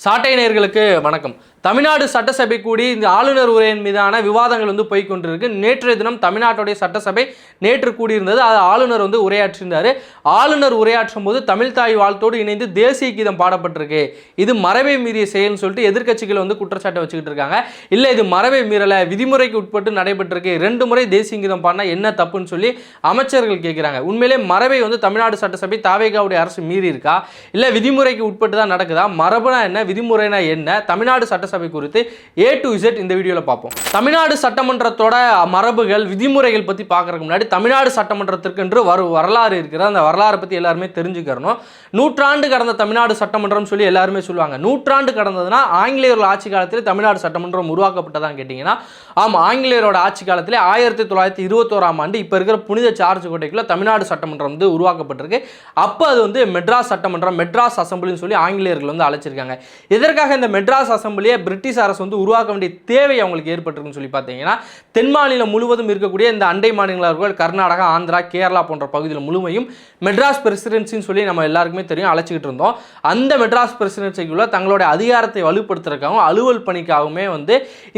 சாட்டை நேயர்களுக்கு வணக்கம். தமிழ்நாடு சட்டசபை கூடி இந்த ஆளுநர் உரையின் மீதான விவாதங்கள் போய்கொண்டிருக்கு. நேற்றைய தினம் தமிழ்நாட்டுடைய சட்டசபை நேற்று கூடியிருந்தது. அது ஆளுநர் உரையாற்றியிருந்தார். ஆளுநர் உரையாற்றும் போது தமிழ் தாய் வாழ்த்தோடு இணைந்து தேசிய கீதம் பாடப்பட்டிருக்கு. இது மரபை மீறிய செயல்னு சொல்லிட்டு எதிர்க்கட்சிகள் குற்றச்சாட்டை வச்சுக்கிட்டு இருக்காங்க. இல்லை, இது மரபை மீறல, விதிமுறைக்கு உட்பட்டு நடைபெற்றிருக்கு. 2 முறை தேசிய கீதம் பாடினா என்ன தப்புன்னு சொல்லி அமைச்சர்கள் கேட்கிறாங்க. உண்மையிலே மரபை தமிழ்நாடு சட்டசபை தாவேகாவுடைய அரசு மீறி இருக்கா, இல்லை விதிமுறைக்கு உட்பட்டு தான் நடக்குதா? மரபுனா என்ன, விதிமுறைனா என்ன? தமிழ்நாடு சட்டசபை குறித்து A to Z இந்த வீடியோல பார்ப்போம். தமிழ்நாடு சட்டமன்றத்தோட மரபுகள், விதிமுறைகள் பத்தி பார்க்கறதுக்கு முன்னாடி தமிழ்நாடு சட்டமன்றத்திற்கு என்று வரலாறு இருக்கிற அந்த வரலாறு பத்தி எல்லாருமே தெரிஞ்சுக்கணும். நூற்றாண்டு கடந்த தமிழ்நாடு சட்டமன்றம் சொல்லி எல்லாருமே சொல்லுவாங்க. நூற்றாண்டு கடந்ததுன்னா ஆங்கிலேயர்கள் ஆட்சி காலத்தில் தமிழ்நாடு சட்டமன்றம் உருவாக்கப்பட்டதான் கேட்டீங்கன்னா, ஆமா, ஆங்கிலேயரோட ஆட்சி காலத்தில் 1921ஆம் ஆண்டு இப்ப இருக்கிற புனித சார்ஜ் கோட்டைக்குள்ள தமிழ்நாடு சட்டமன்றம் உருவாக்கப்பட்டிருக்கு. அப்ப அது மெட்ராஸ் சட்டமன்றம், மெட்ராஸ் அசம்பிளின்னு சொல்லி ஆங்கிலேயர்கள் அழைச்சிருக்காங்க. இதற்காக இந்த மெட்ராஸ் அசம்பிளியை பிரிட்டிஷ் அரசு உருவாக்க வேண்டிய தேவை அவங்களுக்கு ஏற்பட்டிருக்குன்னு சொல்லி பார்த்தீங்கன்னா, தென் மாநிலம் முழுவதும் இருக்கக்கூடிய இந்த அண்டை மாநிலங்கள் கர்நாடகா, ஆந்திரா, கேரளா போன்ற பகுதியில் முழுமையும் மெட்ராஸ் பிரசிடென்சின்னு சொல்லி நம்ம எல்லாருக்குமே தெரியும் அழைச்சிக்கிட்டு இருந்தோம். அந்த மெட்ராஸ் பிரசிடென்சிக்குள்ள தங்களுடைய அதிகாரத்தை வலுப்படுத்துறதுக்காகவும் அலுவல் பணிக்காகவுமே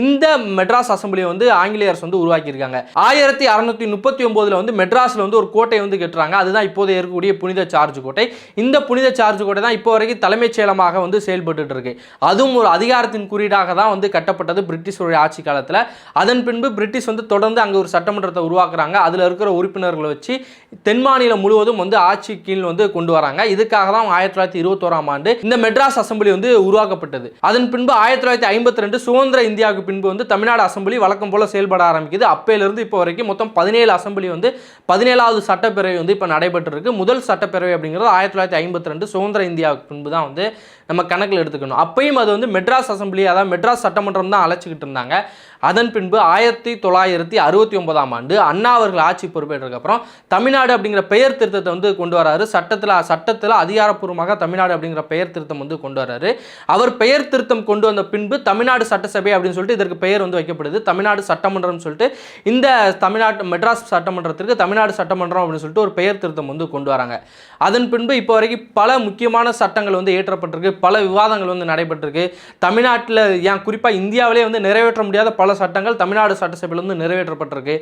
இந்த மெட்ராஸ் அசம்பிளியை ஆங்கிலேயர்ஸ் உருவாக்கியிருக்காங்க. 1639 மெட்ராஸ்ல ஒரு கோட்டை கட்டுறாங்க. அதுதான் இப்போது இருக்கக்கூடிய புனித சார்ஜ் கோட்டை. இந்த புனித சார்ஜ் கோட்டை தான் இப்போ வரைக்கும் தலைமைச் செயலமாக செயல்பட்டு இருக்கு. அதுவும் ஒரு அதிகாரத்தின் குறியீடாக தான் கட்டப்பட்டது பிரிட்டிஷோட ஆட்சி காலத்தில். அதன் பின்பு பிரிட்டிஷ் தொடர்ந்து அங்கே ஒரு சட்டமன்றத்தை உருவாக்குறாங்க. அதில் இருக்கிற உறுப்பினர்களை வச்சு தென் மாநிலம் முழுவதும் ஆட்சி கீழ் கொண்டு வராங்க. இதுக்காக தான் 1921ஆம் ஆண்டு இந்த மெட்ராஸ் அசம்பிளி உருவாக்கப்பட்டது. அதன் பின்பு 1952 சுதந்திர இந்தியாவுக்கு பின்பு தமிழ்நாடு அசம்பிளி வழக்கம் போல செயல்பட ஆரம்பிக்குது. அப்பையிலிருந்து இப்போ வரைக்கும் மொத்தம் 17 அசம்பிளி 17வது சட்டப்பேரவை இப்போ நடைபெற்று இருக்கு. முதல் சட்டப்பேரவை அப்படிங்கிறது 1952 சுதந்திர இந்தியாவுக்கு பின்பு தான் நம்ம கணக்கில் எடுத்துக்கணும். அப்பயும் அது மெட்ராஸ் அசம்பிளி, அதாவது மெட்ராஸ் சட்டமன்றம் தான் அழைச்சிக்கிட்டு இருந்தாங்க. அதன் பின்பு 1969ஆம் ஆண்டு அண்ணா அவர்கள் ஆட்சி பொறுப்பேற்றதுக்கு அப்புறம் தமிழ்நாடு அப்படிங்கிற பெயர் திருத்தத்தை கொண்டு வராரு. சட்டத்தில் அதிகாரப்பூர்வமாக தமிழ்நாடு அப்படிங்கிற பெயர் திருத்தம் கொண்டு வராரு. அவர் பெயர் திருத்தம் கொண்டு வந்த பின்பு தமிழ்நாடு சட்டசபை அப்படின்னு சொல்லிட்டு இதற்கு பெயர் வைக்கப்படுது. தமிழ்நாடு சட்டமன்றம் சொல்லிட்டு இந்த தமிழ்நாட்டு மெட்ராஸ் சட்டமன்றத்திற்கு தமிழ்நாடு சட்டமன்றம் அப்படின்னு சொல்லிட்டு ஒரு பெயர் திருத்தம் கொண்டு வராங்க. அதன் பின்பு இப்போ வரைக்கும் பல முக்கியமான சட்டங்கள் ஏற்றப்பட்டிருக்கு. பல விவாதங்கள் நடைபெற்றிருக்கு. தமிழ்நாட்டில் ஏன் குறிப்பாக இந்தியாவிலே நிறைவேற்ற முடியாத பல சட்டங்கள் தமிழ்நாடு சட்டசபையில் நிறைவேற்றப்பட்டிருக்கு.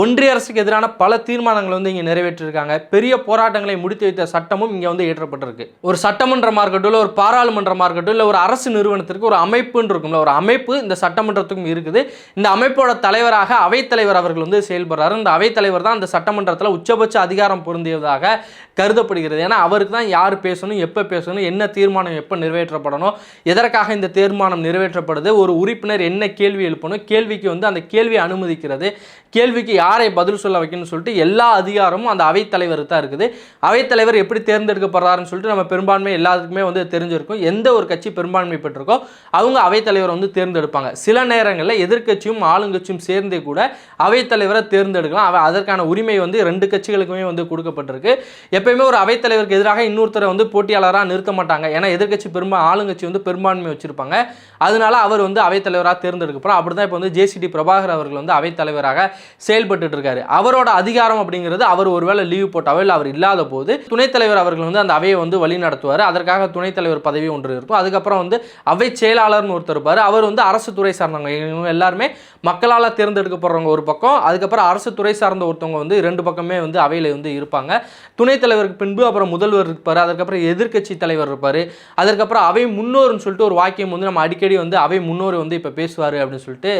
ஒன்றிய அரசுக்கு எதிரான பல தீர்மானங்கள் இங்கே நிறைவேற்றிருக்காங்க. பெரிய போராட்டங்களை முடித்து வைத்த சட்டமும் இங்கே ஏற்றப்பட்டிருக்கு. ஒரு சட்டமன்றமாக இருக்கட்டும், இல்லை ஒரு பாராளுமன்றமாக இருக்கட்டும், இல்லை ஒரு அரசு நிறுவனத்திற்கு ஒரு அமைப்புன்னு இருக்கும்ல, ஒரு அமைப்பு இந்த சட்டமன்றத்துக்கும் இருக்குது. இந்த அமைப்போட தலைவராக அவைத்தலைவர் அவர்கள் செயல்படுறாரு. இந்த அவைத்தலைவர் தான் இந்த சட்டமன்றத்தில் உச்சபட்ச அதிகாரம் பொருந்தியதாக கருதப்படுகிறது. ஏன்னா அவருக்கு தான் யார் பேசணும், எப்போ பேசணும், என்ன தீர்மானம் எப்போ நிறைவேற்றப்படணும், எதற்காக இந்த தீர்மானம் நிறைவேற்றப்படுது, ஒரு உறுப்பினர் என்ன கேள்வி எழுப்பணும், கேள்விக்கு அந்த கேள்வியை அனுமதிக்கிறது, கேள்விக்கு யாரை பதில் சொல்ல வைக்கணும்னு சொல்லிட்டு எல்லா அதிகாரமும் அந்த அவைத்தலைவருக்கு தான் இருக்குது. அவைத்தலைவர் எப்படி தேர்ந்தெடுக்கப்படுறாருன்னு சொல்லிட்டு நம்ம பெரும்பான்மை எல்லாத்துக்குமே தெரிஞ்சிருக்கும். எந்த ஒரு கட்சி பெரும்பான்மை பெற்றிருக்கோ அவங்க அவைத்தலைவர் தேர்ந்தெடுப்பாங்க. சில நேரங்களில் எதிர்க்கட்சியும் ஆளுங்கட்சியும் சேர்ந்தே கூட அவைத்தலைவரை தேர்ந்தெடுக்கலாம். அதற்கான உரிமை 2 கட்சிகளுக்குமே கொடுக்கப்பட்டிருக்கு. எப்பயுமே ஒரு அவைத்தலைவருக்கு எதிராக இன்னொருத்தரை போட்டியாளராக நிறுத்த மாட்டாங்க. ஏன்னா எதிர்க்கட்சி ஆளுங்கட்சி பெரும்பான்மை வச்சிருப்பாங்க. அதனால அவர் அவைத்தலைவராக தேர்ந்தெடுக்கப்படுறார். அப்படிதான் இப்போ ஜேசிடி பிரபாகர் அவர்கள் அவைத்தலைவராக செயல்பட்டு இருக்காரு. அவரோட அதிகாரம் அப்படிங்கிறது அவர் ஒருவேளை லீவ் போட்டாவோ இல்லை அவர் இல்லாத போது துணைத் தலைவர் அவர்கள் அந்த அவையை வழி நடத்துவார். அதற்காக துணைத் தலைவர் பதவி ஒன்று இருக்கும். அதுக்கப்புறம் அவை செயலாளர்னு ஒருத்தர் இருப்பார். அவர் அரசு துறை சார்ந்தவங்க. இவங்க எல்லாருமே மக்களால் தேர்ந்தெடுக்கப்படுறவங்க ஒரு பக்கம், அதுக்கப்புறம் அரசு துறை சார்ந்த ஒருத்தவங்க 2 பக்கமே அவையில் இருப்பாங்க. துணைத் தலைவருக்கு பின்பு அப்புறம் முதல்வர் இருப்பார். அதுக்கப்புறம் எதிர்க்கட்சி தலைவர் இருப்பார். அதுக்கப்புறம் அவை முன்னோர்னு சொல்லிட்டு ஒரு வாக்கியம் நம்ம அடிக்கடி அவை முன்னோர் இப்போ பேசுவார் அப்படின்னு சொல்லிட்டு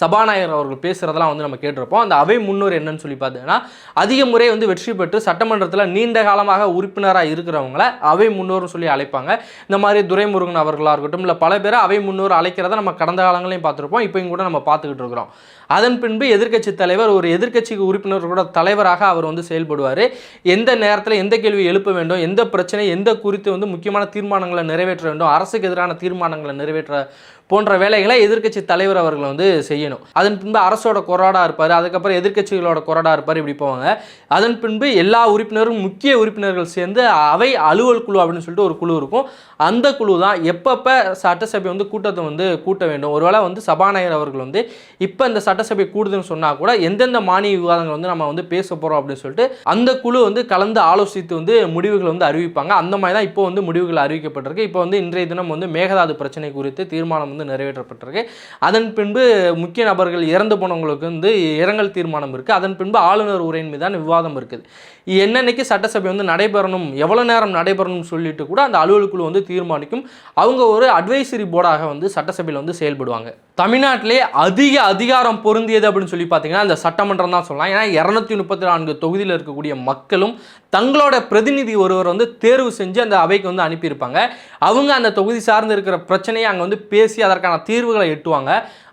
சபாநாயகர் அவர்கள் பேசுறதெல்லாம் நம்ம கேட்டிருப்போம். அந்த அவை முன்னோர் என்னன்னு சொல்லி பார்த்தீங்கன்னா, அதிக முறை வெற்றி பெற்று சட்டமன்றத்தில் நீண்ட காலமாக உறுப்பினராக இருக்கிறவங்கள அவை முன்னோர்னு சொல்லி அழைப்பாங்க. இந்த மாதிரி துரைமுருகன் அவர்களாக இருக்கட்டும், இல்லை பல பேரை அவை முன்னோர் அழைக்கிறத நம்ம கடந்த காலங்களையும் பார்த்துருப்போம். இப்போயும் கூட நம்ம பார்த்துக்கிட்டு இருக்கிறோம். அதன் பின்பு எதிர்க்கட்சி தலைவர் ஒரு எதிர்க்கட்சி உறுப்பினர்களோட தலைவராக அவர் செயல்படுவார். எந்த நேரத்தில் எந்த கேள்வி எழுப்ப வேண்டும், எந்த பிரச்சனை எந்த குறித்து முக்கியமான தீர்மானங்களை நிறைவேற்ற வேண்டும், அரசுக்கு எதிரான தீர்மானங்களை நிறைவேற்ற போன்ற வேலைகளை எதிர்க்கட்சி தலைவர் அவர்கள் வந்து செய்யணும். அதன் பின்பு அரசோட கொறடா இருப்பார், அதுக்கப்புறம் எதிர்க்கட்சிகளோட கொறடா இருப்பார், இப்படி போவாங்க. அதன் பின்பு எல்லா உறுப்பினரும் முக்கிய உறுப்பினர்கள் சேர்ந்து அவை அலுவல் குழு அப்படின்னு சொல்லிட்டு ஒரு குழு இருக்கும். அந்த குழு தான் எப்பப்போ சட்டசபை வந்து கூட்டத்தை வந்து கூட்ட வேண்டும். ஒருவேளை வந்து சபாநாயகர் அவர்கள் வந்து இப்போ இந்த சட்டசபை கூடுதுன்னு சொன்னால் கூட எந்தெந்த மானிய விவாதங்கள் வந்து நம்ம வந்து பேச போகிறோம் அப்படின்னு சொல்லிட்டு அந்த குழு வந்து கலந்து ஆலோசித்து வந்து முடிவுகள் வந்து அறிவிப்பாங்க. அந்த மாதிரி தான் இப்போ வந்து முடிவுகள் அறிவிக்கப்பட்டிருக்கு. இப்போ வந்து இன்றைய தினம் வந்து மேகதாது பிரச்சனை குறித்து தீர்மானம் வந்து நிறைவேற்றப்பட்டிருக்கு. அதன் பின்பு முக்கிய நபர்கள் இறந்து போனவங்களுக்கு வந்து இரங்கல் தீர்மானம் இருக்குது. அதன் பின்பு ஆளுநர் உரையின் மீதான விவாதம் இருக்குது. என்னன்னைக்கு சட்டசபை வந்து நடைபெறணும், எவ்வளோ நேரம் நடைபெறணும்னு சொல்லிட்டு கூட அந்த அலுவல் குழு வந்து தீர்மானிக்கும். அவங்க ஒரு அட்வைசரி போர்டாக வந்து சட்டசபையில் வந்து செயல்படுவாங்க. தமிழ்நாட்டிலே அதிக அதிகாரம் பொருந்தியது அப்படின்னு சொல்லி பார்த்தீங்கன்னா அந்த சட்டமன்றம் தான் சொல்லலாம். ஏன்னா 234 தொகுதியில் இருக்கக்கூடிய மக்களும் தங்களோட பிரதிநிதி ஒருவர் வந்து தேர்வு செஞ்சு அந்த அவைக்கு வந்து அனுப்பியிருப்பாங்க. அவங்க அந்த தொகுதி சார்ந்து இருக்கிற பிரச்சனையை அங்கே வந்து பேசி அதற்கான தீர்வுகளை எட்டுவாங்க.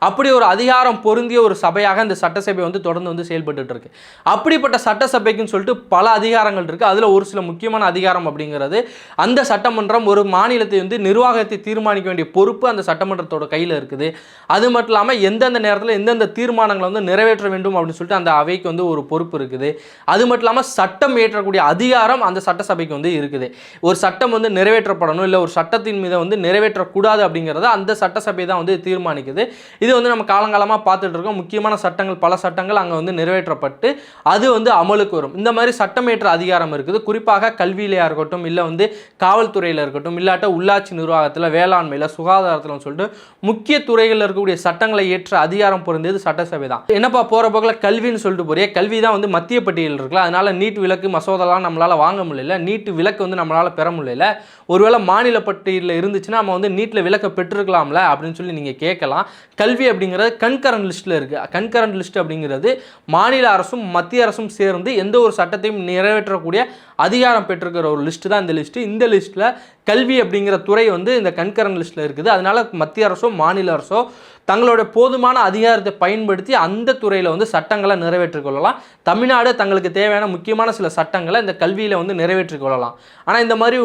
அப்படி ஒரு அதிகாரம் பொருந்திய ஒரு சபையாக இந்த சட்டசபை வந்து தொடர்ந்து வந்து செயல்பட்டு இருக்கு. அப்படிப்பட்ட சட்டசபைக்குன்னு சொல்லிட்டு பல அதிகாரங்கள் இருக்கு. அதில் ஒரு சில முக்கியமான அதிகாரம் அப்படிங்கிறது அந்த சட்டமன்றம் ஒரு மாநிலத்தை வந்து நிர்வாகத்தை தீர்மானிக்க வேண்டிய பொறுப்பு அந்த சட்டமன்றத்தோட கையில் இருக்குது. அது மட்டும் இல்லாமல் எந்தெந்த நேரத்தில் எந்தெந்த தீர்மானங்களை வந்து நிறைவேற்ற வேண்டும் அப்படின்னு சொல்லிட்டு அந்த அவைக்கு வந்து ஒரு பொறுப்பு இருக்குது. அது மட்டும் இல்லாமல் சட்டம் இயற்றக்கூடிய அதிகாரம் அந்த சட்டசபைக்கு வந்து இருக்குது. ஒரு சட்டம் வந்து நிறைவேற்றப்படணும், இல்லை ஒரு சட்டத்தின் மீது வந்து நிறைவேற்றக்கூடாது அப்படிங்கிறத அந்த சட்டசபை தான் வந்து தீர்மானிக்குது. இது வந்து நம்ம காலங்காலமாக பார்த்துட்டு இருக்கோம். முக்கியமான சட்டங்கள், பல சட்டங்கள் அங்கே வந்து நிறைவேற்றப்பட்டு அது வந்து அமலுக்கு வரும். இந்த மாதிரி சட்டமேற்ற அதிகாரம் இருக்குது. குறிப்பாக கல்வியிலையாக இருக்கட்டும், இல்லை வந்து காவல்துறையில் இருக்கட்டும், இல்லாட்ட உள்ளாட்சி நிர்வாகத்தில், வேளாண்மையில், சுகாதாரத்தில் சொல்லிட்டு முக்கிய துறைகளில் இருக்கக்கூடிய சட்டங்களை ஏற்ற அதிகாரம் பொருந்தியது சட்டசபை தான். என்னப்பா போகிற போக்கில் கல்வின்னு சொல்லிட்டு போறிய, கல்வி தான் வந்து மத்திய பட்டியல் இருக்குல்ல, அதனால நீட் விலக்கு மசோதாலாம் நம்மளால் வாங்க முடியல, நீட் விலக்கு வந்து நம்மளால் பெற முடியல, ஒருவேளை மாநில பட்டியலில் இருந்துச்சுன்னா நம்ம வந்து நீட்டில் விலக்க பெற்றிருக்கலாம்ல அப்படின்னு சொல்லி நீங்கள் கேட்கலாம். கல்வி அப்படிங்கிறது கன்கரண்ட் லிஸ்ட்டில் இருக்குது. கன்கரண்ட் லிஸ்ட் அப்படிங்கிறது மாநில அரசும் மத்திய அரசும் சேர்ந்து எந்த ஒரு சட்டத்தையும் நிறைவேற்றக்கூடிய அதிகாரம் பெற்றிருக்கிற ஒரு லிஸ்ட்டு தான் இந்த லிஸ்ட்டு. இந்த லிஸ்ட்டில் கல்வி அப்படிங்கிற துறை வந்து இந்த கன்கரண்ட் லிஸ்ட்டில் இருக்குது. அதனால மத்திய அரசோ மாநில அரசோ தங்களோட போதுமான அதிகாரத்தை பயன்படுத்தி அந்த துறையில் வந்து சட்டங்களை நிறைவேற்றிக் கொள்ளலாம். தமிழ்நாடு தங்களுக்கு தேவையான முக்கியமான சில சட்டங்களை இந்த கல்வியில் வந்து நிறைவேற்றிக் கொள்ளலாம். ஆனால் இந்த மாதிரி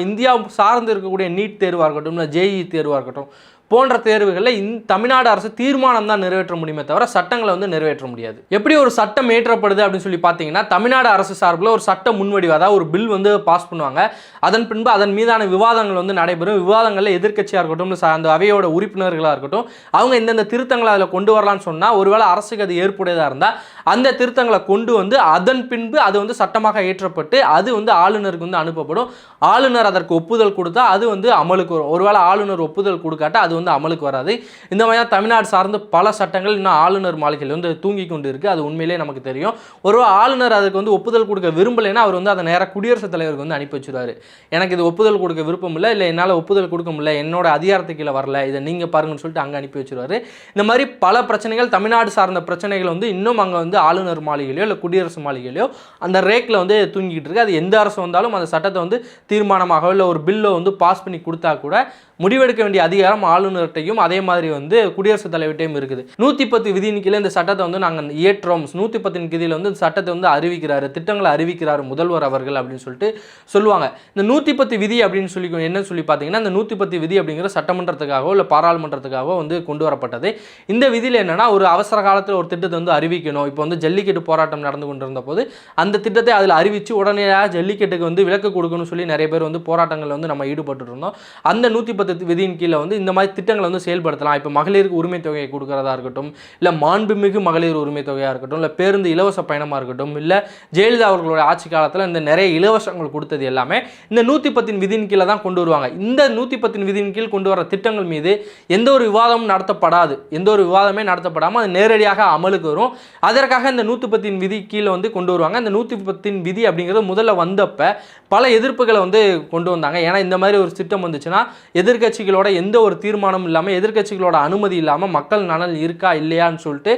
இந்தியா சார்ந்து இருக்கக்கூடிய நீட் தேர்வாக இருக்கட்டும், இல்லை ஜேஇ தேர்வாக இருக்கட்டும் போன்ற தேர்வுகளில் தமிழ்நாடு அரசு தீர்மானம் தான் நிறைவேற்ற முடியுமே தவிர சட்டங்களை வந்து நிறைவேற்ற முடியாது. எப்படி ஒரு சட்டம் ஏற்றப்படுது அப்படின்னு சொல்லி பார்த்தீங்கன்னா, தமிழ்நாடு அரசு சார்பில் ஒரு சட்ட முன்வடிவு, அதாவது ஒரு பில் வந்து பாஸ் பண்ணுவாங்க. அதன் பின்பு அதன் மீதான விவாதங்கள் வந்து நடைபெறும். விவாதங்களில் எதிர்க்கட்சியாக இருக்கட்டும், அந்த அவையோட உறுப்பினர்களாக இருக்கட்டும், அவங்க இந்தந்த திருத்தங்களை அதில் கொண்டு வரலான்னு சொன்னால், ஒருவேளை அரசுக்கு அது ஏற்புடையதாக இருந்தால் அந்த திருத்தங்களை கொண்டு வந்து அதன் பின்பு அது வந்து சட்டமாக ஏற்றப்பட்டு அது வந்து ஆளுநருக்கு வந்து அனுப்பப்படும். ஆளுநர் அதற்கு ஒப்புதல் கொடுத்தா அது வந்து அமலுக்கு வரும். ஒருவேளை ஆளுநர் ஒப்புதல் கொடுக்காட்டா அது வந்து அமலுக்கு வராது. இந்த மாதிரி தான் தமிழ்நாடு சார்ந்து பல சட்டங்கள் இன்னும் ஆளுநர் மாளிகையில் வந்து தூங்கி கொண்டு இருக்குது. அது உண்மையிலே நமக்கு தெரியும். ஒரு ஆளுநர் அதுக்கு வந்து ஒப்புதல் கொடுக்க விரும்பலைன்னா அவர் வந்து அதை நேராக குடியரசுத் தலைவருக்கு வந்து அனுப்பி வச்சுருவாரு. எனக்கு இது ஒப்புதல் கொடுக்க விருப்பம் இல்லை, இல்லை என்னால் ஒப்புதல் கொடுக்க முடியல, என்னோட அதிகாரத்துக்கு கீழே வரல, இதை நீங்கள் பாருங்கன்னு சொல்லிட்டு அங்கே அனுப்பி வச்சுருவாரு. இந்த மாதிரி பல பிரச்சனைகள், தமிழ்நாடு சார்ந்த பிரச்சனைகள் வந்து இன்னும் அங்கே வந்து ஆளுநர் மாளிகையிலையோ இல்லை குடியரசு மாளிகையிலையோ அந்த ரேக்கில் வந்து தூங்கிட்டு இருக்கு. அது எந்த அரசு வந்தாலும் அந்த சட்டத்தை வந்து தீர்மானமாக இல்லை ஒரு பில்லை வந்து பாஸ் பண்ணி கொடுத்தா கூட முடிவெடுக்க வேண்டிய அதிகாரம் ஆளுநர்கிட்டையும் அதே மாதிரி வந்து குடியரசுத் தலைவர்கிட்டையும் இருக்குது. 110 விதியின் கீழே இந்த சட்டத்தை வந்து நாங்கள் இயற்றோம், 110 கீழே வந்து இந்த சட்டத்தை வந்து அறிவிக்கிறாரு, திட்டங்களை அறிவிக்கிறாரு முதல்வர் அவர்கள் அப்படின்னு சொல்லிட்டு சொல்லுவாங்க. இந்த 110 விதி அப்படின்னு சொல்லி என்ன சொல்லி பார்த்தீங்கன்னா, இந்த 110 விதி அப்படிங்கிற சட்டமன்றத்துக்காகவோ இல்லை பாராளுமன்றத்துக்காகவோ வந்து கொண்டு வரப்பட்டது. இந்த விதியில் என்னன்னா, ஒரு அவசர காலத்தில் ஒரு திட்டத்தை வந்து அறிவிக்கணும். இப்போ வந்து ஜல்லிக்கட்டு போராட்டம் நடந்து கொண்டிருந்த போது அந்த திட்டத்தை அதில் அறிவித்து உடனடியாக ஜல்லிக்கட்டுக்கு வந்து விலக்கு கொடுக்கணும்னு சொல்லி நிறைய பேர் வந்து போராட்டங்கள் வந்து நம்ம ஈடுபட்டு இருந்தோம். அந்த 110 விதியின் கீழே வந்து இந்த மாதிரி திட்டங்களை வந்து செயல்படுத்தலாம். இப்போ மகளிருக்கு உரிமை தொகையை கொடுக்கறதா இருக்கட்டும், இல்லை மாண்புமிகு மகளிர் உரிமை தொகையாக இருக்கட்டும், இல்லை பேருந்து இலவச பயணமாக இருக்கட்டும், இல்லை ஜெயலலிதா அவர்களுடைய ஆட்சி காலத்தில் இந்த நிறைய இலவசங்கள் கொடுத்தது எல்லாமே இந்த 110 விதியின் கீழே தான் கொண்டு வருவாங்க. இந்த 110 விதியின் கீழ் கொண்டு வர திட்டங்கள் மீது எந்த ஒரு விவாதமும் நடத்தப்படாது. எந்த ஒரு விவாதமே நடத்தப்படாமல் அது நேரடியாக அமலுக்கு வரும். அதற்காக இந்த 110 விதி கீழே வந்து கொண்டு வருவாங்க. இந்த 110 விதி அப்படிங்கிறது முதல்ல வந்தப்ப பல எதிர்ப்புகளை வந்து கொண்டு வந்தாங்க. ஏன்னா இந்த மாதிரி ஒரு திட்டம் வந்துச்சுன்னா எதிர்க்கட்சிகளோட எந்த ஒரு தீர்மானம் இல்லாமல், எதிர்க்கட்சிகளோட அனுமதி இல்லாமல் மக்கள் நலன் இருக்கா இல்லையான்னு சொல்லிட்டு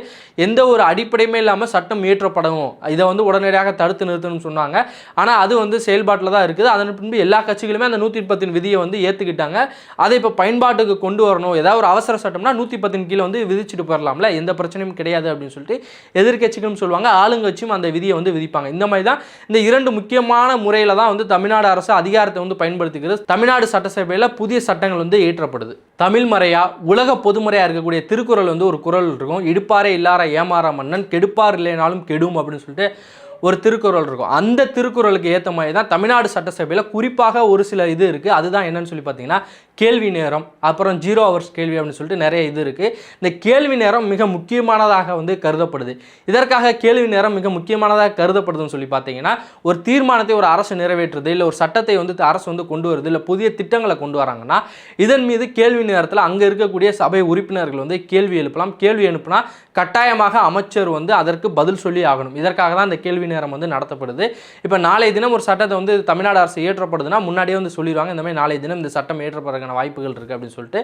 எந்த ஒரு அடிப்படையுமே இல்லாமல் சட்டம் இயற்றப்படும், இதை வந்து உடனடியாக தடுத்து நிறுத்தணும்னு சொன்னாங்க. ஆனால் அது வந்து செயல்பாட்டில் தான் இருக்குது. அதன் பின்பு எல்லா கட்சிகளுமே அந்த 110 விதியை வந்து ஏற்றுக்கிட்டாங்க. அதை இப்போ பயன்பாட்டுக்கு கொண்டு வரணும், ஏதாவது ஒரு அவசர சட்டம்னா 110 கீழே வந்து விதிச்சுட்டு போயிடலாம்ல, எந்த பிரச்சனையும் கிடையாது அப்படின்னு சொல்லிட்டு எதிர்க்கட்சிகளும் சொல்லுவாங்க, ஆளுங்கட்சியும் அந்த விதியை வந்து விதிப்பாங்க. இந்த மாதிரி தான் இந்த இரண்டு முக்கியமான முறையில் தான் வந்து தமிழ்நாடு அரசு அதிகாரத்தை வந்து பயன்படுத்திக்கிறது. தமிழ்நாடு சட்டசபையில் புதிய சட்டங்கள் வந்து ஏற்றப்படுது. தமிழ் தமிழ்மறையா உலக பொதுமறையாக இருக்கக்கூடிய திருக்குறள் வந்து ஒரு குறள் இருக்கும். இடுப்பாரே இல்லார ஏமாற மன்னன் கெடுப்பார் இல்லைனாலும் கெடும் அப்படின்னு சொல்லிட்டு ஒரு திருக்குறள் இருக்கும். அந்த திருக்குறளுக்கு ஏற்ற மாதிரி தான் தமிழ்நாடு சட்டசபையில் குறிப்பாக ஒரு சில இது இருக்குது. அதுதான் என்னன்னு சொல்லி பார்த்தீங்கன்னா கேள்வி நேரம், அப்புறம் 0 ஹவர்ஸ் கேள்வி அப்படின்னு சொல்லிட்டு நிறைய இது இருக்குது. இந்த கேள்வி நேரம் மிக முக்கியமானதாக வந்து கருதப்படுது. இதற்காக கேள்வி நேரம் மிக முக்கியமானதாக கருதப்படுதுன்னு சொல்லி பார்த்தீங்கன்னா ஒரு தீர்மானத்தை ஒரு அரசு நிறைவேற்றுறது, இல்லை ஒரு சட்டத்தை வந்து அரசு வந்து கொண்டு வருது, இல்லை புதிய திட்டங்களை கொண்டு வராங்கன்னா இதன் மீது கேள்வி நேரத்தில் அங்கே இருக்கக்கூடிய சபை உறுப்பினர்கள் வந்து கேள்வி எழுப்பலாம். கேள்வி எழுப்பினா கட்டாயமாக அமைச்சர் வந்து அதற்கு பதில் சொல்லி ஆகணும். இதற்காக தான் இந்த கேள்வி நேரம் வந்து நடத்தப்படுது. இப்போ நாளைய தினம் ஒரு சட்டத்தை வந்து தமிழ்நாடு அரசு இயற்றப்படுதுன்னா முன்னாடியே வந்து சொல்லிடுவாங்க, இந்த மாதிரி நாளைய தினம் இந்த சட்டம் இயற்றப்படுறதுக்கான வாய்ப்புகள் இருக்குது அப்படின்னு சொல்லிட்டு.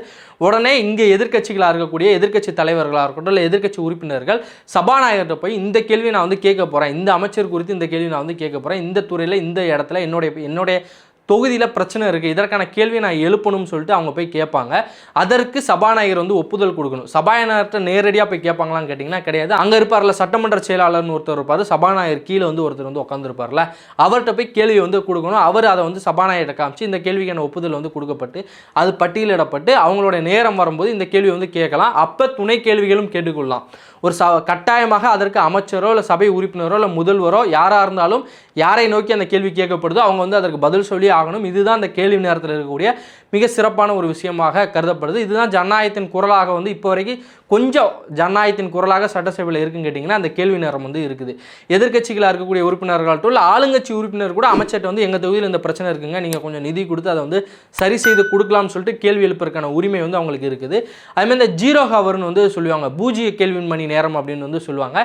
உடனே இங்கே எதிர்க்கட்சிகளாக இருக்கக்கூடிய எதிர்க்கட்சி தலைவர்களாக இருக்கட்டும், இல்லை எதிர்க்கட்சி உறுப்பினர்கள் சபாநாயகர்கிட்ட போய் இந்த கேள்வி நான் வந்து கேட்க போகிறேன், இந்த அமைச்சர் குறித்து இந்த கேள்வி நான் வந்து கேட்க போகிறேன், இந்த துறையில் இந்த இடத்துல என்னுடைய தொகுதியில் பிரச்சனை இருக்குது, இதற்கான கேள்வியை நான் எழுப்பணும்னு சொல்லிட்டு அவங்க போய் கேட்பாங்க. அதற்கு சபாநாயகர் வந்து ஒப்புதல் கொடுக்கணும். சபாநாயகர்கிட்ட நேரடியாக போய் கேட்பாங்களான்னு கேட்டிங்கன்னா கிடையாது. அங்கே இருப்பார்ல சட்டமன்ற செயலாளர்னு ஒருத்தர் இருப்பார், சபாநாயகர் கீழே வந்து ஒருத்தர் வந்து உட்காந்துருப்பார்ல, அவர்கிட்ட போய் கேள்வி வந்து கொடுக்கணும். அவர் அதை வந்து சபாநாயகர்கிட்ட காமிச்சு இந்த கேள்விக்கான ஒப்புதல் வந்து கொடுக்கப்பட்டு அது பட்டியலிடப்பட்டு அவங்களோட நேரம் வரும்போது இந்த கேள்வி வந்து கேட்கலாம். அப்போ துணை கேள்விகளும் கேட்டுக்கொள்ளலாம். ஒரு கட்டாயமாக அதற்கு அமைச்சரோ இல்லை சபை உறுப்பினரோ இல்லை முதல்வரோ யாராக இருந்தாலும் யாரை நோக்கி அந்த கேள்வி கேட்கப்படுதோ அவங்க வந்து அதற்கு பதில் சொல்லி ஆகணும். இதுதான் அந்த கேள்வி நேரத்தில் இருக்கக்கூடிய மிக சிறப்பான ஒரு விஷயமாக கருதப்படுது. இதுதான் ஜனநாயகத்தின் குரலாக வந்து இப்போ வரைக்கும் கொஞ்சம் ஜனநாயகத்தின் குரலாக சட்டசபையில் இருக்குன்னு கேட்டிங்கன்னா அந்த கேள்வி நேரம் வந்து இருக்குது. எதிர்க்கட்சிகளாக இருக்கக்கூடிய உறுப்பினர்களாகட்டும் இல்லை ஆளுங்கட்சி உறுப்பினர் கூட அமைச்சர்கிட்ட வந்து எங்கள் தொகுதியில் இந்த பிரச்சனை இருக்குங்க, நீங்கள் கொஞ்சம் நிதி கொடுத்து அதை வந்து சரி செய்து கொடுக்கலாம்னு சொல்லிட்டு கேள்வி எழுப்பதற்கான உரிமை வந்து அவங்களுக்கு இருக்குது. அதுமாதிரி இந்த 0 ஹவர்னு வந்து சொல்லுவாங்க, பூஜ்ஜிய கேள்வியின் மணி நேரம் அப்படின்னு வந்து சொல்லுவாங்க.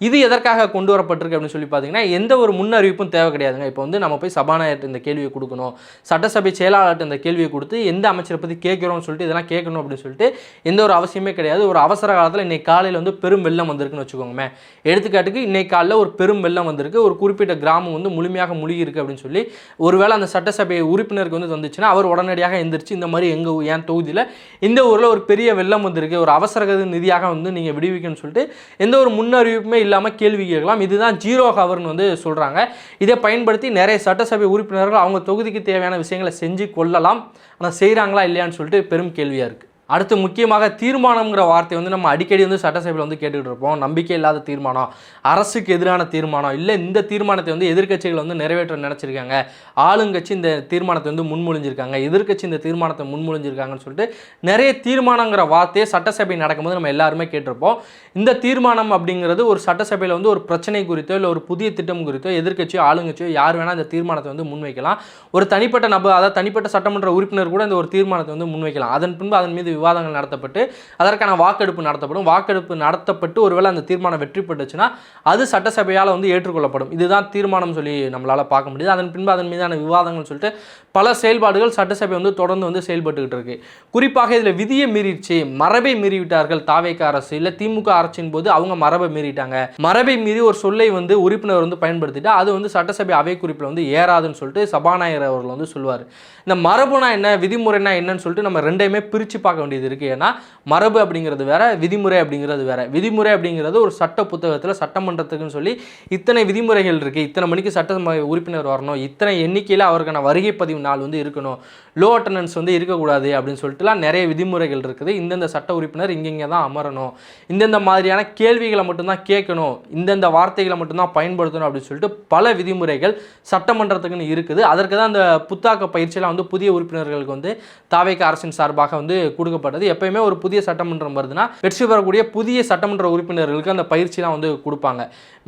இது எதற்காக கொண்டு வரப்பட்டிருக்கு அப்படின்னு சொல்லி பார்த்தீங்கன்னா எந்த ஒரு முன்னறிவிப்பும் தேவை கிடையாதுங்க. இப்போ வந்து நம்ம போய் சபாநாயகர்கிட்ட இந்த கேள்வியை கொடுக்கணும், சட்டசபை செயலாளர்கிட்ட இந்த கேள்வியை கொடுத்து எந்த அமைச்சரை பற்றி கேட்குறோம்னு சொல்லிட்டு இதெல்லாம் கேட்கணும் அப்படின்னு சொல்லிட்டு எந்த ஒரு அவசியமே கிடையாது. ஒரு அவசர காலத்தில் இன்னைக்கு காலையில் வந்து பெரும் வெள்ளம் வந்திருக்குன்னு வச்சுக்கோங்க. எடுத்துக்காட்டுக்கு இன்னைக்கு காலையில் ஒரு பெரும் வெள்ளம் வந்திருக்கு, ஒரு குறிப்பிட்ட கிராமம் வந்து முழுமையாக முழுகி இருக்கு அப்படின்னு சொல்லி ஒருவேளை அந்த சட்டசபை உறுப்பினருக்கு வந்து வந்துச்சுன்னா அவர் உடனடியாக எந்திரிச்சு இந்த மாதிரி என் தொகுதியில் இந்த ஊரில் ஒரு பெரிய வெள்ளம் வந்திருக்கு, ஒரு அவசர நிதியாக வந்து நீங்கள் விடுவிக்கணும்னு சொல்லிட்டு எந்த ஒரு முன்னறிவிப்புமே இல்லாமல் கேள்வி கேட்கலாம். இதுதான் 0 ஹவர்னு வந்து சொல்கிறாங்க. இதை பயன்படுத்தி நிறைய சட்டசபை உறுப்பினர்கள் அவங்க தொகுதிக்கு தேவையான விஷயங்களை செஞ்சு கொள்ளலாம். ஆனால் செய்கிறாங்களா இல்லையான்னு சொல்லிட்டு பெரும் கேள்வியாக இருக்குது. அடுத்து முக்கியமாக தீர்மானம்ங்கிற வார்த்தை வந்து நம்ம அடிக்கடி வந்து சட்டசபையில் வந்து கேட்டுக்கிட்டு இருப்போம். நம்பிக்கை இல்லாத தீர்மானம், அரசுக்கு எதிரான தீர்மானம், இல்லை இந்த தீர்மானத்தை வந்து எதிர்க்கட்சிகள் வந்து நிறைவேற்ற நினச்சிருக்காங்க, ஆளுங்கட்சி இந்த தீர்மானத்தை வந்து முன்மொழிஞ்சிருக்காங்க, எதிர்க்கட்சி இந்த தீர்மானத்தை முன்மொழிஞ்சிருக்காங்கன்னு சொல்லிட்டு நிறைய தீர்மானங்கிற வார்த்தையை சட்டசபை நடக்கும்போது நம்ம எல்லாருமே கேட்டிருப்போம். இந்த தீர்மானம் அப்படிங்கிறது ஒரு சட்டசபையில் வந்து ஒரு பிரச்சனை குறித்தோ இல்லை ஒரு புதிய திட்டம் குறித்தோ எதிர்க்கட்சியோ ஆளுங்கட்சியோ யார் வேணால் இந்த தீர்மானத்தை வந்து முன்வைக்கலாம். ஒரு தனிப்பட்ட நபர், அதாவது தனிப்பட்ட சட்டமன்ற உறுப்பினர் கூட இந்த ஒரு தீர்மானத்தை வந்து முன்வைக்கலாம். அதன் பின்பு அதன் மீது விவாதங்கள் நடத்தப்பட்டு அதற்கான வாக்கெடுப்பு நடத்தப்படும். வாக்கெடுப்பு நடத்தப்பட்டு ஒருவேளை அந்த தீர்மானம் வெற்றி பெற்றுச்சுன்னா அது சட்டசபையால் வந்து ஏற்றுக்கொள்ளப்படும். இதுதான் தீர்மானம் சொல்லி நம்மளால் பார்க்க முடியுது. அதன் பின்பு அதன் மீதான விவாதங்கள் சொல்லிட்டு பல செயல்பாடுகள் சட்டசபை வந்து தொடர்ந்து வந்து செயல்பட்டுக்கிட்டு இருக்கு. குறிப்பாக இதில் விதியை மீறிடுச்சு, மரபை மீறிவிட்டார்கள் தாவேக அரசு, இல்லை திமுக அரசின் போது அவங்க மரபை மீறிட்டாங்க, மரபை மீறி ஒரு சொல்லை வந்து உறுப்பினர் வந்து பயன்படுத்திட்டு அது வந்து சட்டசபை அவை குறிப்பில் வந்து ஏறாதுன்னு சொல்லிட்டு சபாநாயகர் அவர்கள் வந்து சொல்லுவார். இந்த மரபுனா என்ன, விதிமுறைனா என்னன்னு சொல்லிட்டு நம்ம ரெண்டையுமே பிரித்து பார்க்க வேண்டியது இருக்குது. ஏன்னா மரபு அப்படிங்கிறது வேற, விதிமுறை அப்படிங்கிறது வேற. விதிமுறை அப்படிங்கிறது ஒரு சட்ட புத்தகத்தில் சட்டமன்றத்துக்குன்னு சொல்லி இத்தனை விதிமுறைகள் இருக்குது, இத்தனை மணிக்கு சட்ட உறுப்பினர் வரணும், இத்தனை எண்ணிக்கையில் அவருக்கான வருகை பதிவு நாள் வந்து இருக்கணும், லோ அட்டண்டன்ஸ் வந்து இருக்கக்கூடாது அப்படின்னு சொல்லிட்டுலாம் நிறைய விதிமுறைகள் இருக்குது. இந்தந்த சட்ட உறுப்பினர் இங்கே தான் அமரணும், இந்தந்த மாதிரியான கேள்விகளை மட்டும்தான் கேட்கணும், இந்தந்த வார்த்தைகளை மட்டும்தான் பயன்படுத்தணும் அப்படின்னு சொல்லிட்டு பல விதிமுறைகள் சட்டமன்றத்துக்குன்னு இருக்குது. அதற்கு தான் அந்த புத்தாக்க பயிற்சியெல்லாம் வந்து புதிய உறுப்பினர்களுக்கு வந்து தாவேக அரசின் சார்பாக வந்து கொடுக்கப்பட்டது. எப்பயுமே ஒரு புதிய சட்டமன்றம் வருதுன்னா வெற்றி பெறக்கூடிய புதிய சட்டமன்ற உறுப்பினர்களுக்கு அந்த பயிற்சிலாம் வந்து கொடுப்பாங்க.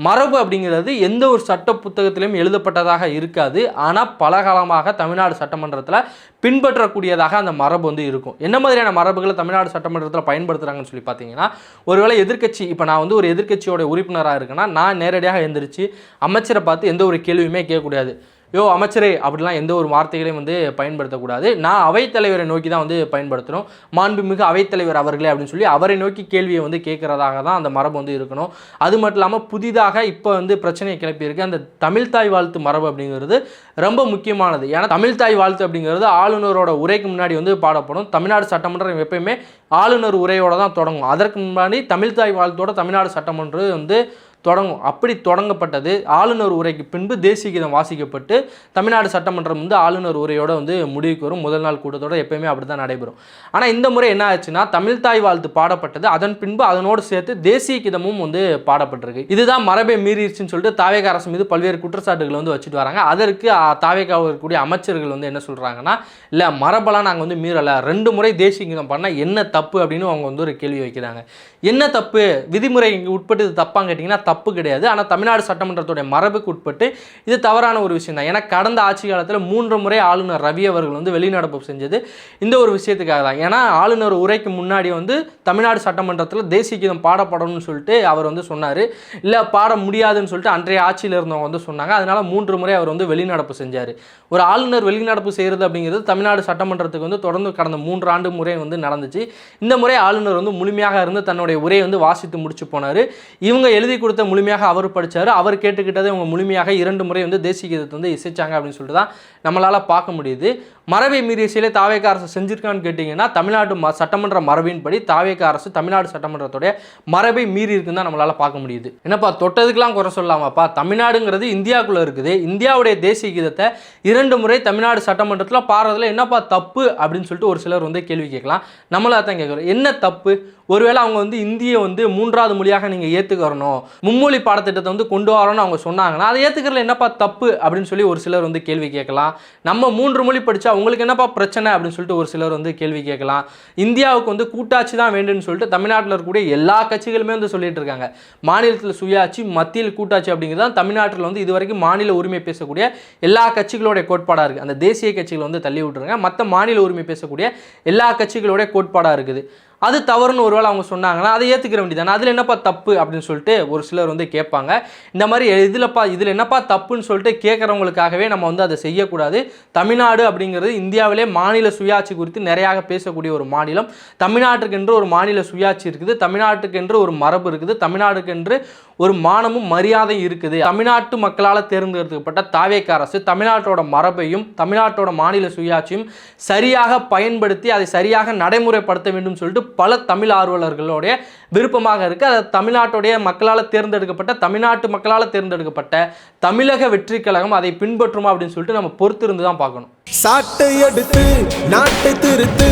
மரபு அப்படிங்கிறது எந்த ஒரு சட்ட புத்தகத்திலும் எழுதப்பட்டதாக இருக்காது. ஆனால் பல காலமாக தமிழ்நாடு சட்டமன்றத்தில் பின்பற்றக்கூடியதாக அந்த மரபு வந்து இருக்கும். என்ன மாதிரியான மரபுகளை தமிழ்நாடு சட்டமன்றத்தில் பயன்படுத்துகிறாங்கன்னு சொல்லி பார்த்தீங்கன்னா, ஒருவேளை எதிர்க்கட்சி, இப்போ நான் வந்து ஒரு எதிர்க்கட்சியோட உறுப்பினராக இருக்கேன்னா நான் நேரடியாக எழுந்திரிச்சு அமைச்சரை பார்த்து எந்த ஒரு கேள்வியுமே கேட்கக்கூடாது. யோ அமைச்சரே அப்படிலாம் எந்த ஒரு வார்த்தைகளையும் வந்து பயன்படுத்தக்கூடாது. நான் அவைத்தலைவரை நோக்கி தான் வந்து பயன்படுத்தணும். மாண்புமிகு அவைத்தலைவர் அவர்களே அப்படின்னு சொல்லி அவரை நோக்கி கேள்வியை வந்து கேட்குறதாக தான் அந்த மரபு வந்து இருக்கணும். அது மட்டும் இல்லாமல் புதிதாக இப்போ வந்து பிரச்சனையை கிளப்பியிருக்கு அந்த தமிழ்தாய் வாழ்த்து மரபு அப்படிங்கிறது ரொம்ப முக்கியமானது. ஏன்னா தமிழ்தாய் வாழ்த்து அப்படிங்கிறது ஆளுநரோட உரைக்கு முன்னாடி வந்து பாடப்படும். தமிழ்நாடு சட்டமன்றம் எப்பயுமே ஆளுநர் உரையோடு தான் தொடங்கும். அதற்கு முன்னாடி தமிழ்தாய் வாழ்த்தோட தமிழ்நாடு சட்டமன்றம் வந்து தொடங்கும். அப்படி தொடங்கப்பட்டது ஆளுநர் உரைக்கு பின்பு தேசிய கீதம் வாசிக்கப்பட்டு தமிழ்நாடு சட்டமன்றம் வந்து ஆளுநர் உரையோட வந்து முடிவுக்கு வரும். முதல் நாள் கூட்டத்தோட எப்பயுமே அப்படி தான் நடைபெறும். ஆனால் இந்த முறை என்ன ஆச்சுன்னா தமிழ் தாய் வாழ்த்து பாடப்பட்டது, அதன் பின்பு அதனோடு சேர்த்து தேசிய கீதமும் வந்து பாடப்பட்டிருக்கு. இதுதான் மரபை மீறிடுச்சுன்னு சொல்லிட்டு தாவேகா அரசு மீது பல்வேறு குற்றச்சாட்டுகளை வந்து வச்சுட்டு வராங்க. அதற்கு தாவேகா இருக்கக்கூடிய அமைச்சர்கள் வந்து என்ன சொல்றாங்கன்னா, இல்லை மரபெல்லாம் நாங்கள் வந்து மீறலை, 2 முறை தேசிய கீதம் பண்ணால் என்ன தப்பு அப்படின்னு அவங்க வந்து ஒரு கேள்வி வைக்கிறாங்க. என்ன தப்பு, விதிமுறை உட்பட்டு இது தப்பான்னு கேட்டிங்கன்னா தப்பு கிடையாது. ஆனால் தமிழ்நாடு சட்டமன்றத்துடைய மரபுக்கு உட்பட்டு இது தவறான ஒரு விஷயம் தான். ஏன்னா கடந்த ஆட்சி காலத்தில் 3 முறை ஆளுநர் ரவி அவர்கள் வந்து வெளிநடப்பு செஞ்சது இந்த ஒரு விஷயத்துக்காக தான். ஏன்னா ஆளுநர் உரைக்கு முன்னாடி வந்து தமிழ்நாடு சட்டமன்றத்தில் தேசிய கீதம் பாடப்படணும்னு சொல்லிட்டு அவர் வந்து சொன்னார். இல்லை பாட முடியாதுன்னு சொல்லிட்டு அன்றைய ஆட்சியில் இருந்தவங்க வந்து சொன்னாங்க. அதனால 3 முறை அவர் வந்து வெளிநடப்பு செஞ்சார். ஒரு ஆளுநர் வெளிநடப்பு செய்கிறது அப்படிங்கிறது தமிழ்நாடு சட்டமன்றத்துக்கு வந்து தொடர்ந்து கடந்த 3 ஆண்டு முறை வந்து நடந்துச்சு. இந்த முறை ஆளுநர் வந்து முழுமையாக இருந்து தன்னுடைய உரையை வந்து வாசித்து முடிச்சு போனார். இவங்க எழுதி கொடுத்த முழுமையாக அவர் படித்தார். அவர் கேட்டுக்கிட்டதை இவங்க முழுமையாக 2 முறை வந்து தேசிய கீதத்தை வந்து இசைச்சாங்க அப்படின்னு சொல்லிட்டு தான் நம்மளால் பார்க்க முடியுது. மரபை மீறிய செயலை தாவேகா அரசு செஞ்சிருக்கான்னு கேட்டிங்கன்னா தமிழ்நாடு சட்டமன்ற மரபின்படி தாவேகா அரசு தமிழ்நாடு சட்டமன்றத்துடைய மரபை மீறி இருக்குன்னு தான் நம்மளால் பார்க்க முடியுது. என்னப்பா தொட்டதுக்கெல்லாம் குறை சொல்லாமாப்பா, தமிழ்நாடுங்கிறது இந்தியாவுக்குள்ளே இருக்குது, இந்தியாவுடைய தேசிய கீதத்தை 2 முறை தமிழ்நாடு சட்டமன்றத்தில் பாடுறதுல என்னப்பா தப்பு அப்படின்னு சொல்லிட்டு ஒரு சிலர் வந்து கேள்வி கேட்கலாம். நம்மளா தான் கேட்குறோம், என்ன தப்பு? ஒருவேளை அவங்க வந்து இந்தியை வந்து 3வது மொழியாக நீங்கள் ஏற்றுக்கறணும், மும்மொழி பாடத்திட்டத்தை வந்து கொண்டு வரணும்னு அவங்க சொன்னாங்கன்னா அதை ஏற்றுக்கிறதுல என்னப்பா தப்பு அப்படின்னு சொல்லி ஒரு சிலர் வந்து கேள்வி கேட்கலாம். நம்ம 3 மொழி படித்தா உங்களுக்கு என்னப்பா பிரச்சனை அப்படின்னு சொல்லிட்டு ஒரு சிலர் வந்து கேள்வி கேட்கலாம். இந்தியாவுக்கு வந்து கூட்டாட்சி தான் வேண்டும்னு சொல்லிட்டு தமிழ்நாட்டில் இருக்கக்கூடிய எல்லா கட்சிகளுமே வந்து சொல்லிட்டு இருக்காங்க. மாநிலத்தில் சுயாட்சி, மத்தியில் கூட்டாட்சி அப்படிங்கிறது தான் தமிழ்நாட்டில் வந்து இதுவரைக்கும் மாநில உரிமை பேசக்கூடிய எல்லா கட்சிகளோட கோட்பாடாக இருக்குது. அந்த தேசிய கட்சிகள் வந்து தள்ளி விட்டுருங்க, மற்ற மாநில உரிமை பேசக்கூடிய எல்லா கட்சிகளோட கோட்பாடாக இருக்குது. அது தவறுன்னு ஒருவேளை அவங்க சொன்னாங்கன்னா அதை ஏற்றுக்கிற வேண்டியதானே, அதில் என்னப்பா தப்பு அப்படின்னு சொல்லிட்டு ஒரு சிலர் வந்து கேட்பாங்க. இந்த மாதிரி இதில் என்னப்பா தப்புன்னு சொல்லிட்டு கேட்குறவங்களுக்காகவே நம்ம வந்து அதை செய்யக்கூடாது. தமிழ்நாடு அப்படிங்கிறது இந்தியாவிலே மாநில சுயாட்சி குறித்து நிறையாக பேசக்கூடிய ஒரு மாநிலம். தமிழ்நாட்டுக்கென்று ஒரு மாநில சுயாட்சி இருக்குது, தமிழ்நாட்டுக்கென்று ஒரு மரபு இருக்குது, தமிழ்நாட்டுக்கென்று ஒரு மானமும் மரியாதை இருக்குது. தமிழ்நாட்டு மக்களால் தேர்ந்தெடுக்கப்பட்ட தாவேகா அரசு தமிழ்நாட்டோட மரபையும் தமிழ்நாட்டோட மாநில சுயாட்சியும் சரியாக பயன்படுத்தி அதை சரியாக நடைமுறைப்படுத்த வேண்டும் சொல்லிட்டு பல தமிழ் ஆர்வலர்களுடைய விருப்பமாக இருக்கு. அது தமிழ்நாட்டுடைய மக்களால் தேர்ந்தெடுக்கப்பட்ட, தமிழ்நாட்டு மக்களால் தேர்ந்தெடுக்கப்பட்ட தமிழக வெற்றி கழகம் அதை பின்பற்றுமா அப்படின்னு சொல்லிட்டு நம்ம பொறுத்திருந்து தான் பார்க்கணும். சாட்டை எடுத்து நாட்டை திருத்து.